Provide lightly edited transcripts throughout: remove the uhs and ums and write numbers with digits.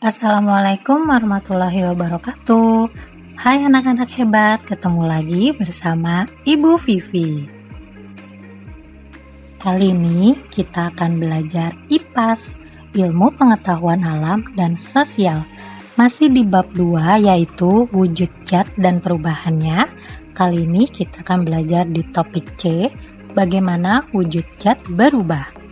Assalamualaikum warahmatullahi wabarakatuh. Hai anak-anak hebat, ketemu lagi bersama Ibu Vivi. Kali ini kita akan belajar IPAS, Ilmu Pengetahuan Alam dan Sosial. Masih di bab 2 yaitu wujud zat dan perubahannya. Kali ini kita akan belajar di topik C, bagaimana wujud zat berubah.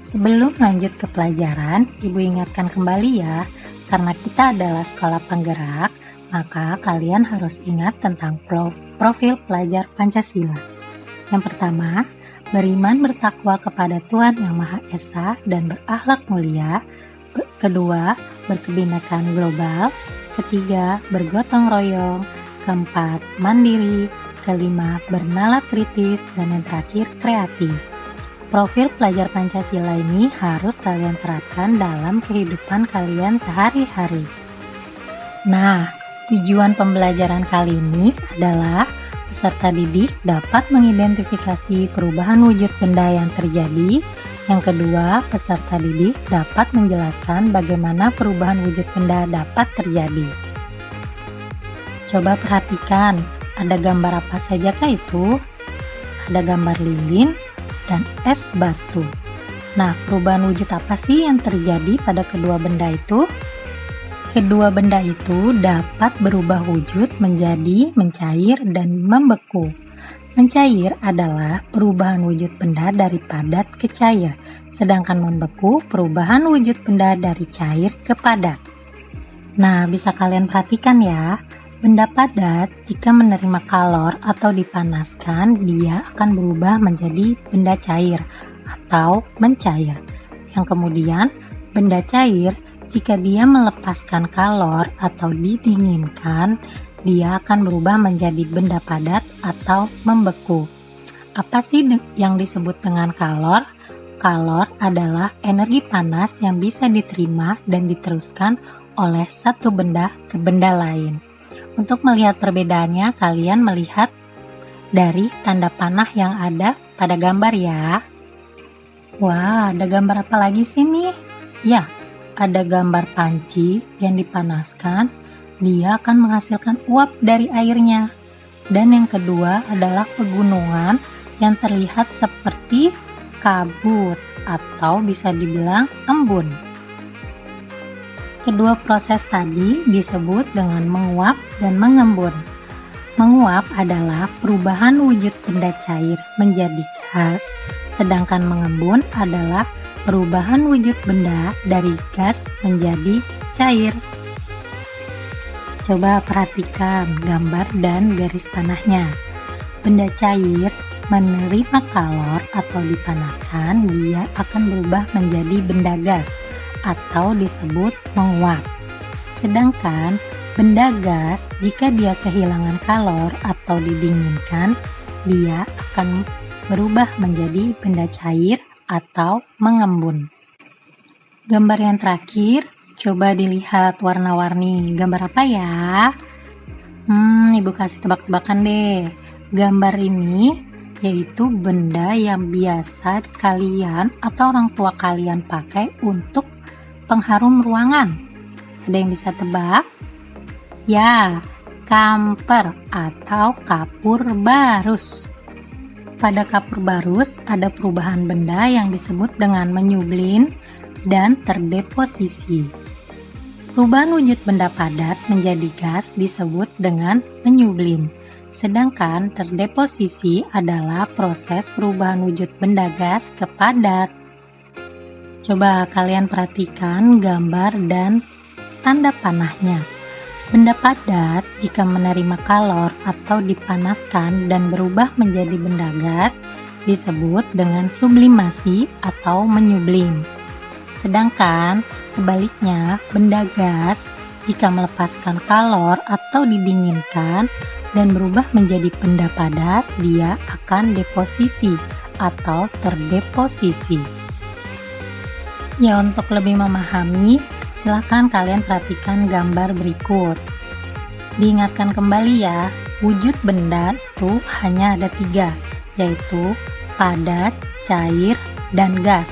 Sebelum lanjut ke pelajaran, Ibu ingatkan kembali ya, karena kita adalah sekolah penggerak, maka kalian harus ingat tentang profil pelajar Pancasila. Yang pertama, beriman bertakwa kepada Tuhan Yang Maha Esa dan berakhlak mulia. Kedua, berkebinekaan global. Ketiga, bergotong royong. Keempat, mandiri. Kelima, bernalar kritis. Dan yang terakhir, kreatif. Profil pelajar Pancasila ini harus kalian terapkan dalam kehidupan kalian sehari-hari. Nah, tujuan pembelajaran kali ini adalah peserta didik dapat mengidentifikasi perubahan wujud benda yang terjadi. Yang kedua, peserta didik dapat menjelaskan bagaimana perubahan wujud benda dapat terjadi. Coba perhatikan, ada gambar apa sajakah itu? Ada gambar lilin dan es batu. Nah, perubahan wujud apa sih yang terjadi pada kedua benda itu? Kedua benda itu dapat berubah wujud menjadi mencair dan membeku. Mencair adalah perubahan wujud benda dari padat ke cair, sedangkan membeku perubahan wujud benda dari cair ke padat. Nah, bisa kalian perhatikan ya, benda padat jika menerima kalor atau dipanaskan, dia akan berubah menjadi benda cair atau mencair. Yang kemudian, benda cair jika dia melepaskan kalor atau didinginkan, dia akan berubah menjadi benda padat atau membeku. Apa sih yang disebut dengan kalor? Kalor adalah energi panas yang bisa diterima dan diteruskan oleh satu benda ke benda lain. Untuk melihat perbedaannya, kalian melihat dari tanda panah yang ada pada gambar ya. Wah, ada gambar apa lagi sih nih? Ya, ada gambar panci yang dipanaskan, dia akan menghasilkan uap dari airnya. Dan yang kedua adalah pegunungan yang terlihat seperti kabut atau bisa dibilang embun. Kedua proses tadi disebut dengan menguap dan mengembun. Menguap adalah perubahan wujud benda cair menjadi gas, sedangkan mengembun adalah perubahan wujud benda dari gas menjadi cair. Coba perhatikan gambar dan garis panahnya. Benda cair menerima kalor atau dipanaskan, dia akan berubah menjadi benda gas atau disebut menguap. Sedangkan benda gas jika dia kehilangan kalor atau didinginkan, dia akan berubah menjadi benda cair atau mengembun. Gambar yang terakhir, coba dilihat warna-warni. Gambar apa ya? Ibu kasih tebak-tebakan deh. Gambar ini yaitu benda yang biasa kalian atau orang tua kalian pakai untuk pengharum ruangan. Ada yang bisa tebak? Ya, kamper atau kapur barus. Pada kapur barus ada perubahan benda yang disebut dengan menyublin dan terdeposisi. Perubahan wujud benda padat menjadi gas disebut dengan menyublin. Sedangkan terdeposisi adalah proses perubahan wujud benda gas ke padat. Coba kalian perhatikan gambar dan tanda panahnya. Benda padat jika menerima kalor atau dipanaskan dan berubah menjadi benda gas disebut dengan sublimasi atau menyublim. Sedangkan sebaliknya, benda gas jika melepaskan kalor atau didinginkan dan berubah menjadi benda padat, dia akan deposisi atau terdeposisi. Ya, untuk lebih memahami, silakan kalian perhatikan gambar berikut. Diingatkan kembali ya, wujud benda itu hanya ada 3, yaitu padat, cair, dan gas.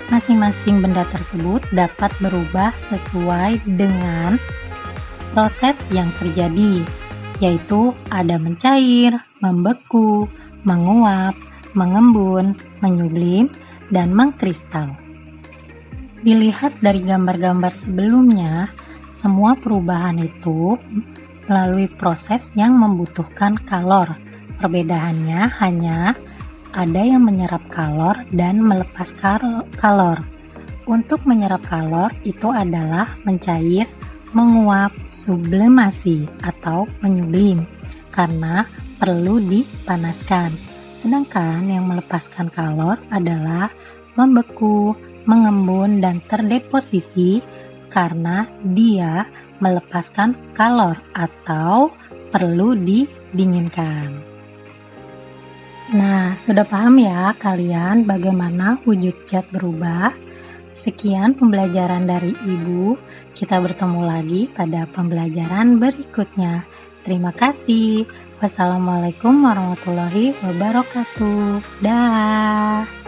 Masing-masing benda tersebut dapat berubah sesuai dengan proses yang terjadi, yaitu ada mencair, membeku, menguap, mengembun, menyublim, dan mengkristal. Dilihat dari gambar-gambar sebelumnya, semua perubahan itu melalui proses yang membutuhkan kalor. Perbedaannya hanya ada yang menyerap kalor dan melepas kalor. Untuk menyerap kalor itu adalah mencair, menguap, sublimasi atau menyublim karena perlu dipanaskan. Sedangkan yang melepaskan kalor adalah membeku, mengembun, dan terdeposisi karena dia melepaskan kalor atau perlu didinginkan. Nah, sudah paham ya kalian bagaimana wujud zat berubah? Sekian pembelajaran dari Ibu. Kita bertemu lagi pada pembelajaran berikutnya. Terima kasih. Wassalamualaikum warahmatullahi wabarakatuh. Dah.